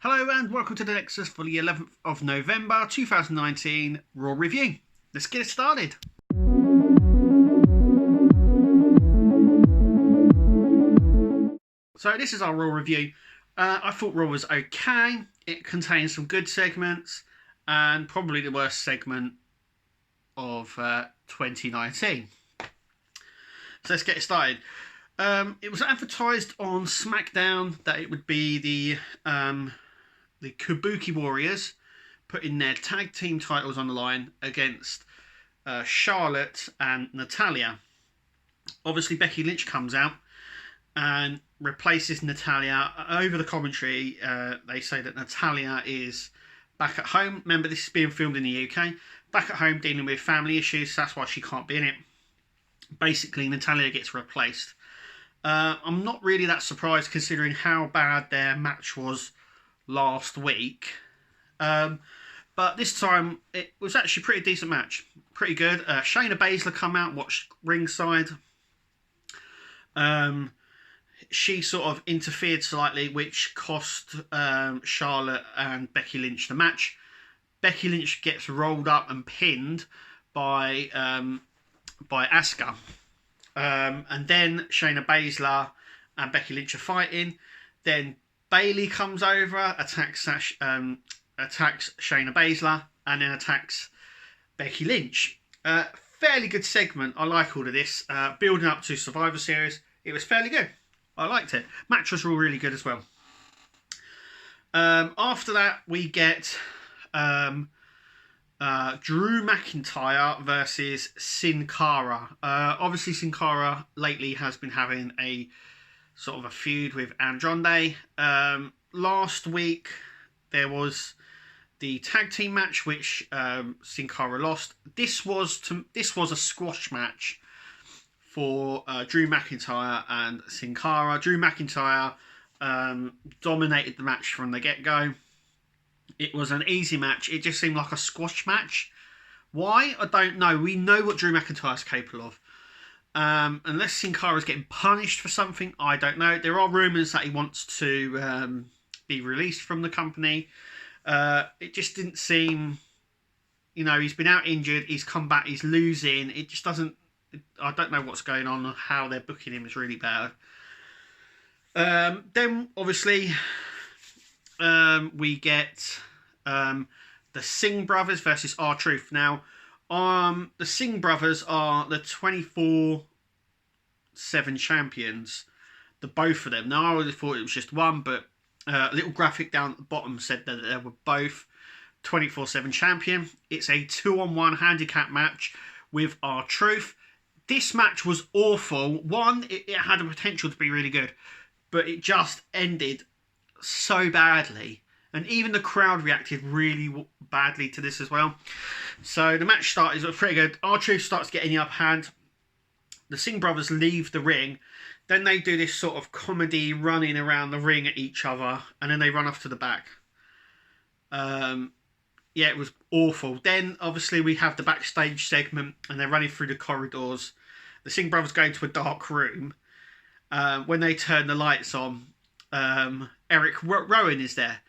Hello and welcome to the Nexus for the 11th of November 2019 Raw review. Let's get it started. So this is our Raw review. I thought Raw was okay. It contains some good segments and probably the worst segment of 2019. So let's get it started. It was advertised on SmackDown that it would be the Kabuki Warriors putting their tag team titles on the line against Charlotte and Natalya. Obviously, Becky Lynch comes out and replaces Natalya. Over the commentary, they say that Natalya is back at home. Remember, this is being filmed in the UK. Back at home dealing with family issues, so that's why she can't be in it. Basically, Natalya gets replaced. I'm not really that surprised considering how bad their match was last week. But this time, it was actually a pretty decent match. Pretty good. Shayna Baszler come out, watched ringside. She sort of interfered slightly, which cost Charlotte and Becky Lynch the match. Becky Lynch gets rolled up and pinned by Asuka. And then Shayna Baszler and Becky Lynch are fighting. Then Bayley comes over, attacks Shayna Baszler, and then attacks Becky Lynch. Fairly good segment. I like all of this. Building up to Survivor Series, it was fairly good. I liked it. Match was all really good as well. After that, we get Drew McIntyre versus Sin Cara. Obviously, Sin Cara lately has been having a sort of a feud with Andrade. Last week, there was the tag team match, which Sin Cara lost. This was a squash match for Drew McIntyre and Sin Cara. Drew McIntyre dominated the match from the get-go. It was an easy match. It just seemed like a squash match. Why? I don't know. We know what Drew McIntyre is capable of. Unless Sin Cara is getting punished for something, I don't know. There are rumours that he wants to be released from the company. It just didn't seem... he's been out injured. He's come back. He's losing. It just doesn't... I don't know what's going on. How they're booking him is really bad. Then, obviously, we get the Singh brothers versus R-Truth. Now, the Singh brothers are the 24/7 champions. The both of them. Now, I always thought it was just one, but a little graphic down at the bottom said that they were both 24/7 champion. It's a 2-on-1 handicap match with R-Truth. This match was awful. One, it had the potential to be really good, but it just ended so badly. And even the crowd reacted really badly to this as well. So the match started, it was pretty good. R-Truth starts getting the upper hand. The Singh brothers leave the ring. Then they do this sort of comedy running around the ring at each other. And then they run off to the back. It was awful. Then, obviously, we have the backstage segment. And they're running through the corridors. The Singh brothers go into a dark room. When they turn the lights on, Eric Rowan is there.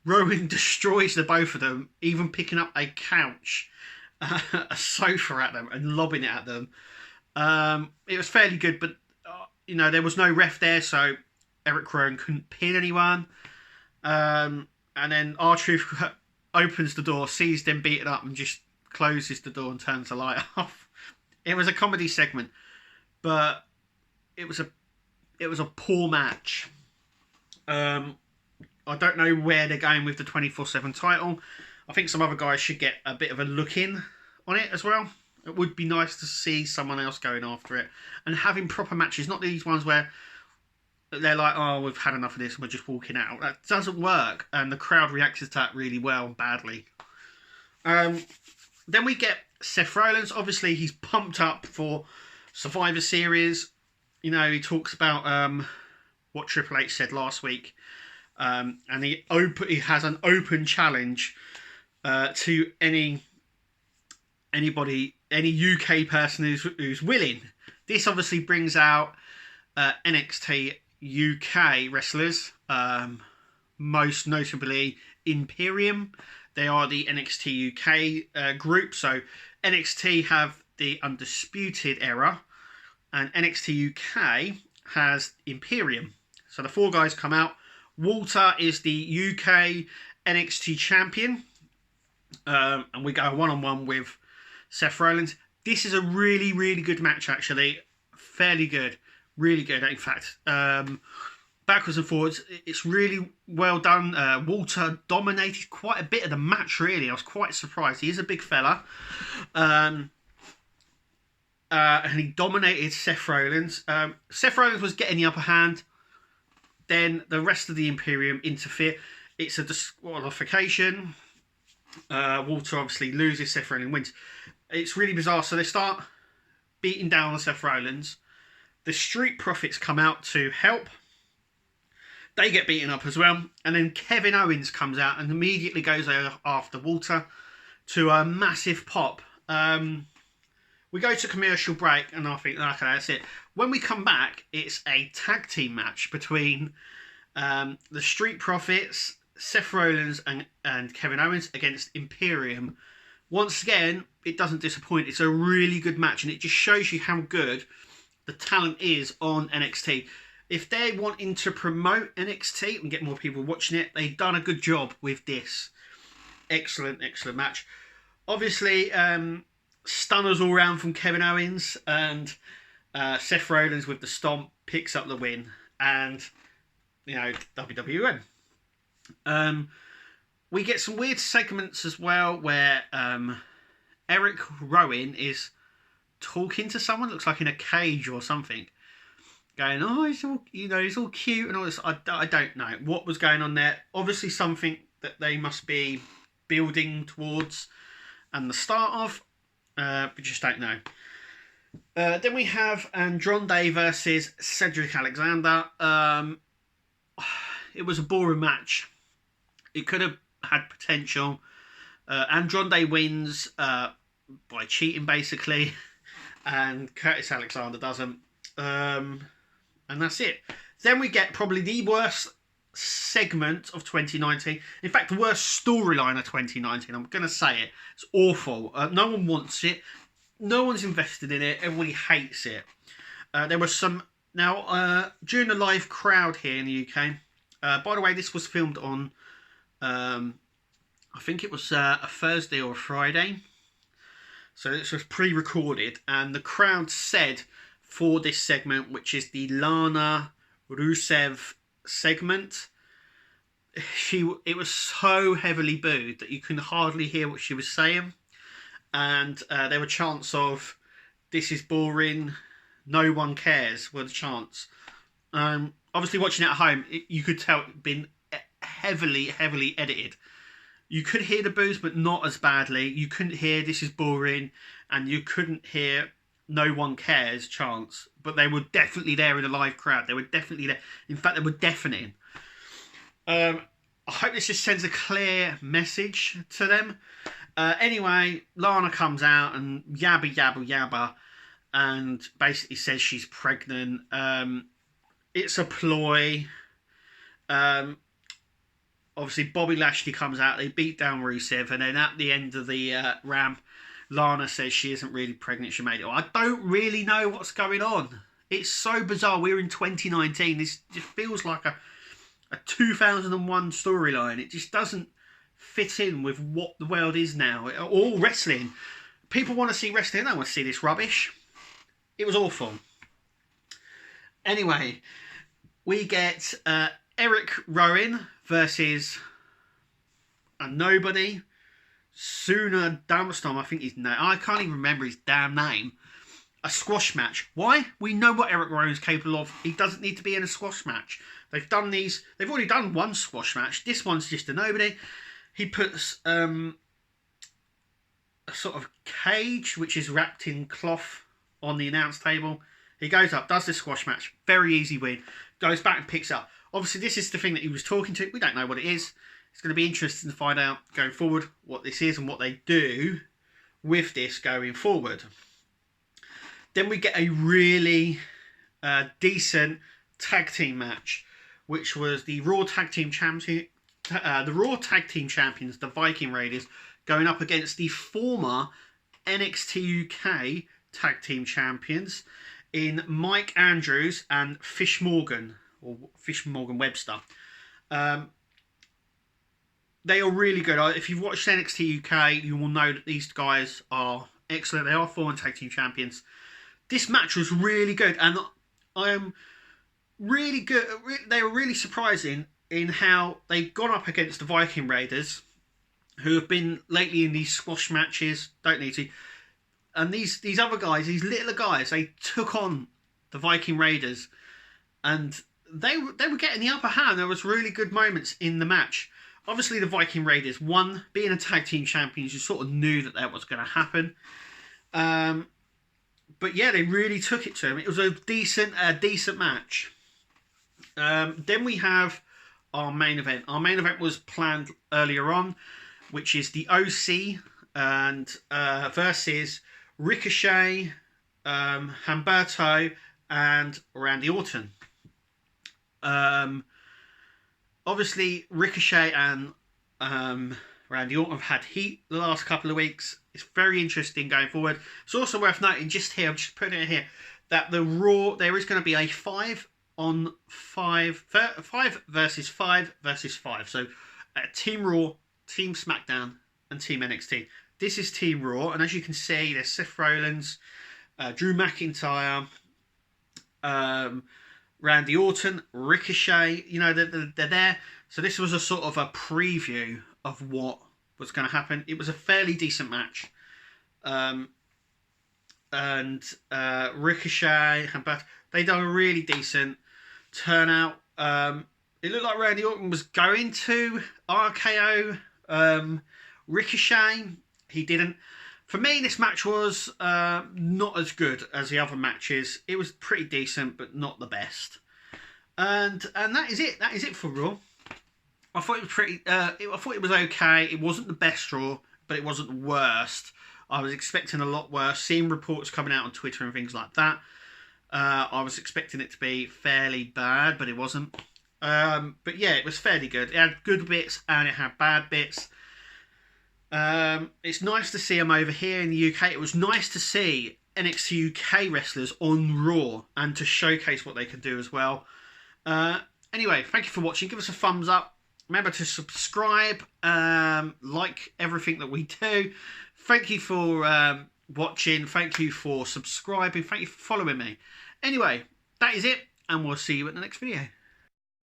Rowan destroys the both of them, even picking up a couch, a sofa at them and lobbing it at them. It was fairly good, but there was no ref there, so Eric Rowan couldn't pin anyone. And then R-Truth opens the door, sees them beaten up, and just closes the door and turns the light off. It was a comedy segment, but it was a poor match. I don't know where they're going with the 24/7 title. I think some other guys should get a bit of a look in on it as well. It would be nice to see someone else going after it and having proper matches, not these ones where they're like, oh, we've had enough of this and we're just walking out. That doesn't work, and the crowd reacts to that really well and badly. Then we get Seth Rollins. Obviously, he's pumped up for Survivor Series. He talks about what Triple H said last week. And he has an open challenge to anybody, any UK person who's willing. This obviously brings out NXT UK wrestlers, most notably Imperium. They are the NXT UK group. So NXT have the Undisputed Era, and NXT UK has Imperium. So the four guys come out. Walter is the UK NXT champion, and we go one-on-one with Seth Rollins. This is a really, really good match, actually. Fairly good. Really good, in fact. Backwards and forwards. It's really well done. Walter dominated quite a bit of the match, really. I was quite surprised. He is a big fella. And he dominated Seth Rollins. Seth Rollins was getting the upper hand. Then the rest of the Imperium interfere. It's a disqualification. Walter obviously loses. Seth Rollins wins. It's really bizarre. So they start beating down on Seth Rollins. The Street Profits come out to help. They get beaten up as well. And then Kevin Owens comes out and immediately goes after Walter to a massive pop. We go to commercial break and I think, okay, that's it. When we come back, it's a tag team match between the Street Profits, Seth Rollins and Kevin Owens against Imperium. Once again, it doesn't disappoint. It's a really good match and it just shows you how good the talent is on NXT. If they're wanting to promote NXT and get more people watching it, they've done a good job with this. Excellent, excellent match. Obviously, stunners all round from Kevin Owens, and Seth Rollins with the stomp picks up the win, and WWE win. We get some weird segments as well where Eric Rowan is talking to someone, looks like in a cage or something, going, oh, he's all, he's all cute and all this. I don't know what was going on there. Obviously something that they must be building towards and the start of. We just don't know. Then we have Andrade versus Cedric Alexander. It was a boring match. It could have had potential. Andrade wins by cheating, basically. And Curtis Alexander doesn't. And that's it. Then we get probably the worst segment of 2019. In fact, the worst storyline of 2019. I'm going to say it. It's awful. No one wants it. No one's invested in it. Everybody hates it. There was some... Now, during the live crowd here in the UK... by the way, this was filmed on... I think it was a Thursday or a Friday. So this was pre-recorded. And the crowd said for this segment, which is the Lana Rusev segment, it was so heavily booed that you can hardly hear what she was saying. And there were chants of, this is boring, no one cares, were the chants. Obviously watching it at home, you could tell it'd been heavily edited. You could hear the boos, but not as badly. You couldn't hear this is boring, and you couldn't hear no one cares chants, but they were definitely there in the live crowd. They were definitely there. In fact, they were deafening. I hope this just sends a clear message to them. Anyway, Lana comes out and yabba, and basically says she's pregnant. It's a ploy. Obviously, Bobby Lashley comes out. They beat down Rusev, and then at the end of the ramp, Lana says she isn't really pregnant. She made it. I don't really know what's going on. It's so bizarre. We're in 2019. This just feels like a 2001 storyline. It just doesn't fit in with what the world is now. All wrestling. People want to see wrestling. They don't want to see this rubbish. It was awful. Anyway, we get Eric Rowan versus a nobody. Sooner Damstom, I think his name. I can't even remember his damn name. A squash match. Why? We know what Eric Rowan's capable of. He doesn't need to be in a squash match. They've done these. They've already done one squash match. This one's just a nobody. He puts a sort of cage which is wrapped in cloth on the announce table. He goes up, does the squash match. Very easy win. Goes back and picks up. Obviously, this is the thing that he was talking to. We don't know what it is. It's going to be interesting to find out going forward what this is and what they do with this going forward. Then we get a really decent tag team match which was the Raw Tag Team Champions, the Viking Raiders, going up against the former NXT UK Tag Team Champions in Mike Andrews and Fish Morgan, or Fish Morgan Webster. They are really good. If you've watched NXT UK, you will know that these guys are excellent. They are former Tag Team Champions. This match was really good, and I am really good. They were really surprising in how they've gone up against the Viking Raiders, who have been lately in these squash matches. Don't need to. And these other guys, these littler guys, they took on the Viking Raiders, and they were getting the upper hand. There was really good moments in the match. Obviously, the Viking Raiders won. Being a tag team champions, you sort of knew that was going to happen. But yeah, they really took it to them. It was a decent match. Then we have our main event. Our main event was planned earlier on, which is the OC and versus Ricochet, Humberto, and Randy Orton. Obviously, Ricochet and Randy Orton have had heat the last couple of weeks. It's very interesting going forward. It's also worth noting, just here, I'm just putting it here, that the Raw, there is going to be a 5 versus 5 versus 5. So, Team Raw, Team SmackDown, and Team NXT. This is Team Raw, and as you can see, there's Seth Rollins, Drew McIntyre, Randy Orton, Ricochet, they're there. So this was a sort of a preview of what was going to happen. It was a fairly decent match. And Ricochet, they done a really decent turnout. It looked like Randy Orton was going to RKO Ricochet. He didn't. For me, this match was not as good as the other matches. It was pretty decent, but not the best. And that is it. That is it for Raw. I thought it was pretty. I thought it was okay. It wasn't the best Raw, but it wasn't the worst. I was expecting a lot worse. Seeing reports coming out on Twitter and things like that, I was expecting it to be fairly bad, but it wasn't. But yeah, it was fairly good. It had good bits and it had bad bits. It's nice to see them over here in the UK. It was nice to see NXT UK wrestlers on Raw and to showcase what they can do as well. Anyway, thank you for watching. Give us a thumbs up. Remember to subscribe, like everything that we do. Thank you for watching. Thank you for subscribing. Thank you for following me. Anyway, that is it, and we'll see you at the next video.